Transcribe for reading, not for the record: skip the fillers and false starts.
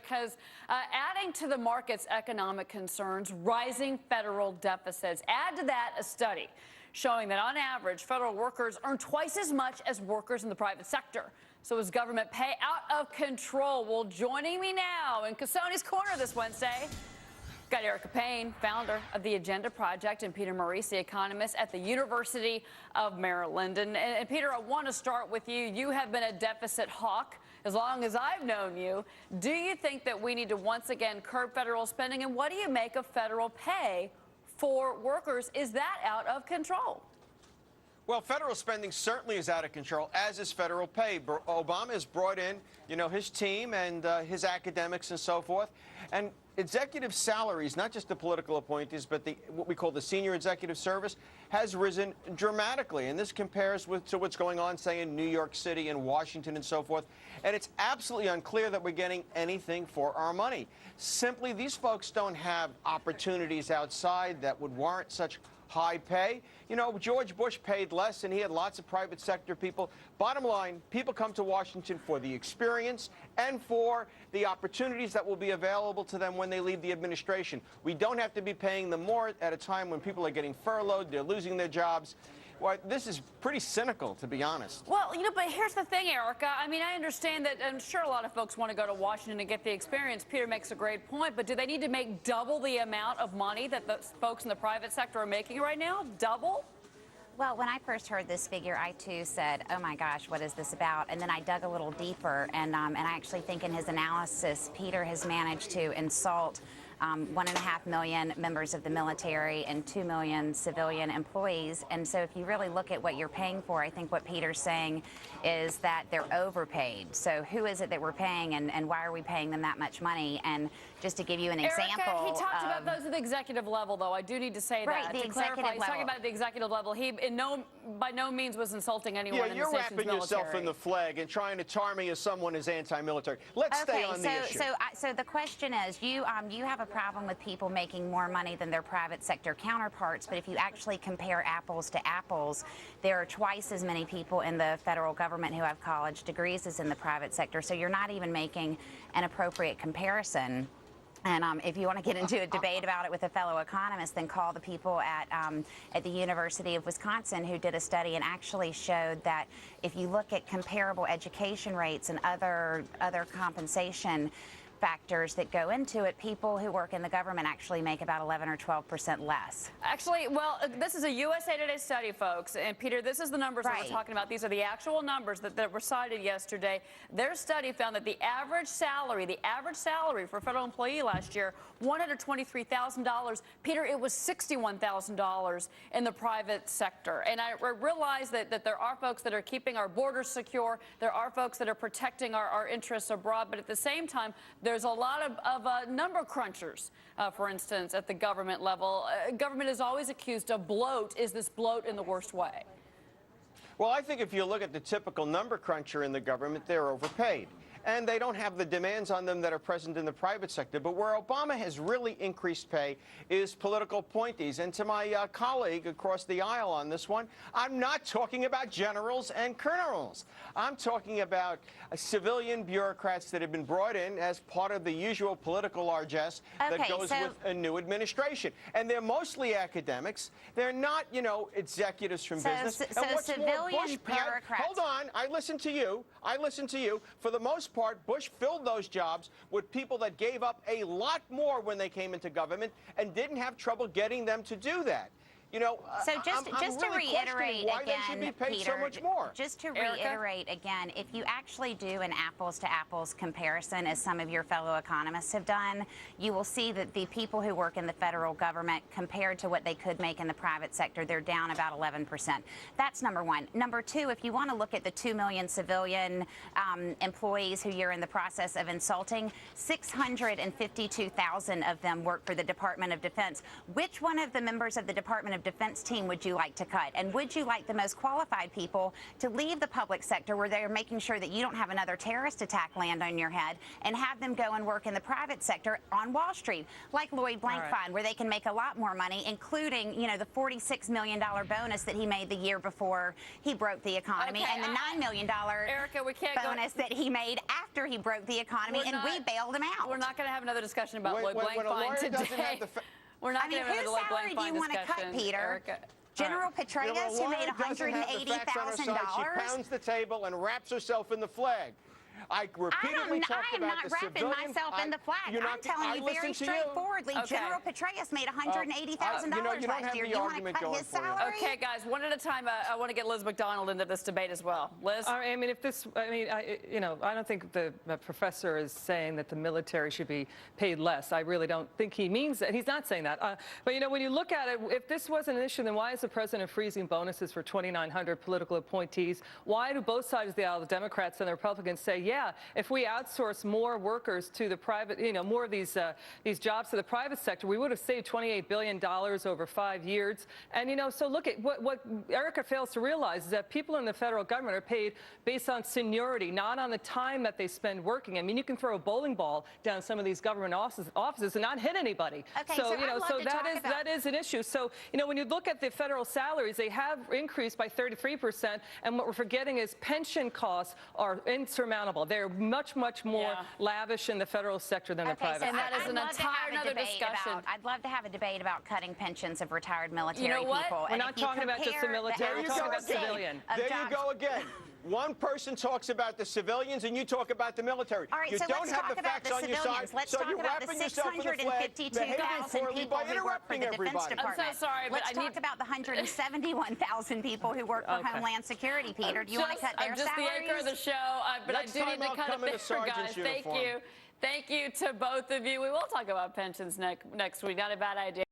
because adding to the market's economic concerns, rising federal deficits. Add to that a study showing that on average, federal workers earn twice as much as workers in the private sector. So is government pay out of control? Well, joining me now in Cassoni's Corner this Wednesday, got Erica Payne, founder of the Agenda Project, and Peter Maurice, the economist at the University of Maryland. And Peter, I want to start with you. You have been a deficit hawk as long as I've known you. Do you think that we need to once again curb federal spending? And what do you make of federal pay for workers? Is that out of control? Well, federal spending certainly is out of control, as is federal pay. Obama has brought in, his team and his academics and so forth. And executive salaries, not just the political appointees, but what we call the senior executive service, has risen dramatically. And this compares to what's going on, say, in New York City and Washington and so forth. And it's absolutely unclear that we're getting anything for our money. Simply, these folks don't have opportunities outside that would warrant such high pay. George Bush paid less, and he had lots of private sector people. Bottom line, people come to Washington for the experience and for the opportunities that will be available to them when they leave the administration. We don't have to be paying them more at a time when people are getting furloughed, they're losing their jobs. Well, this is pretty cynical, to be honest. Well, but here's the thing, Erica. I mean, I understand that I'm sure a lot of folks want to go to Washington and get the experience. Peter makes a great point, but do they need to make double the amount of money that the folks in the private sector are making right now? Double? Well, when I first heard this figure, I too said, oh my gosh, what is this about? And then I dug a little deeper, and I actually think in his analysis, Peter has managed to insult 1.5 million members of the military and 2 million civilian employees. And so if you really look at what you're paying for, I think what Peter's saying is that they're overpaid. So who is it that we're paying, and why are we paying them that much money? And just to give you an example. Erica, he talked about those at the executive level, though. I do need to say right, that. The to executive clarify, he's level. talking about the executive level. He by no means was insulting anyone in the nation's military. Yeah, you're wrapping yourself in the flag and trying to tar me as someone who's anti-military. Let's stay on the issue. So the question is, you have a problem with people making more money than their private sector counterparts, but if you actually compare apples to apples, there are twice as many people in the federal government who have college degrees as in the private sector. So you're not even making an appropriate comparison. And if you want to get into a debate about it with a fellow economist, then call the people at the University of Wisconsin who did a study and actually showed that if you look at comparable education rates and other compensation factors that go into it, people who work in the government actually make about 11 or 12% less. Actually, well, this is a USA Today study, folks. And Peter, this is the numbers that we're talking about. These are the actual numbers that were cited yesterday. Their study found that the average salary for a federal employee last year, $123,000. Peter, it was $61,000 in the private sector. And I realize that there are folks that are keeping our borders secure. There are folks that are protecting our interests abroad. But at the same time, there's a lot of number crunchers, for instance, at the government level. Government is always accused of bloat. Is this bloat in the worst way? Well, I think if you look at the typical number cruncher in the government, they're overpaid. And they don't have the demands on them that are present in the private sector. But where Obama has really increased pay is political appointees. And to my colleague across the aisle on this one, I'm not talking about generals and colonels. I'm talking about civilian bureaucrats that have been brought in as part of the usual political largesse that goes with a new administration. And they're mostly academics. They're not, executives from business. And what's more, Bush, hold on, I listen to you. For the most part, Bush filled those jobs with people that gave up a lot more when they came into government and didn't have trouble getting them to do that. So just to reiterate why again, they should be paid Peter, so much more. Just to reiterate again, if you actually do an apples-to-apples comparison, as some of your fellow economists have done, you will see that the people who work in the federal government, compared to what they could make in the private sector, they're down about 11%. That's number one. Number two, if you want to look at the 2 million civilian employees who you're in the process of insulting, 652,000 of them work for the Department of Defense. Which one of the members of the Department of of defense team would you like to cut? And would you like the most qualified people to leave the public sector where they're making sure that you don't have another terrorist attack land on your head and have them go and work in the private sector on Wall Street, like Lloyd Blankfein, where they can make a lot more money, including, you know, the $46 million bonus that he made the year before he broke the economy, and the $9 million Erica, we can't bonus that he made after he broke the economy, and we bailed him out. We're not going to have another discussion about Lloyd when a lawyer Blankfein doesn't today. have the We're not going to have another Lloyd Whose salary do Blankfein you want to cut, discussion, Peter? Erica. General Petraeus, who made $180,000. She pounds the table and wraps herself in the flag. I repeatedly talked I am about not the wrapping civilians. myself in the flag. I'm telling you very straightforwardly. General Petraeus made $180,000 last year. You want to cut his salary? Okay, guys, one at a time. I want to get Liz McDonald into this debate as well. Liz? I mean, I don't think the professor is saying that the military should be paid less. I really don't think he means that. He's not saying that. But, you know, when you look at it, if this wasn't an issue, then why is the president freezing bonuses for 2,900 political appointees? Why do both sides of the aisle, the Democrats and the Republicans, say, yeah, if we outsource more workers to the private, you know, more of these jobs to the private sector, we would have saved $28 billion over 5 years. And, you know, so look at what Erica fails to realize is that people in the federal government are paid based on seniority, not on the time that they spend working. I mean, you can throw a bowling ball down some of these government offices and not hit anybody. Okay, so you know, so that is an issue. So, you know, when you look at the federal salaries, they have increased by 33%, and what we're forgetting is pension costs are insurmountable. They're much more lavish in the federal sector than the private sector. And that is an entire another discussion. I'd love to have a debate about cutting pensions of retired military people. We're not talking about just the military. We're talking about civilian. There you go again. One person talks about the civilians and you talk about the military. All right, you so don't let's have talk the about facts the on your civilians. side, Let's so talk you're about the wrapping yourself in the flag, 652,000 people who work for the Defense Department. I'm so sorry, but let's talk about the 171,000 people who work for Homeland Security, Peter. Do you want to cut their salaries? I'm just the anchor of the show, but I do need to cut it there, guys. Thank you. Thank you to both of you. We will talk about pensions next week. Not a bad idea.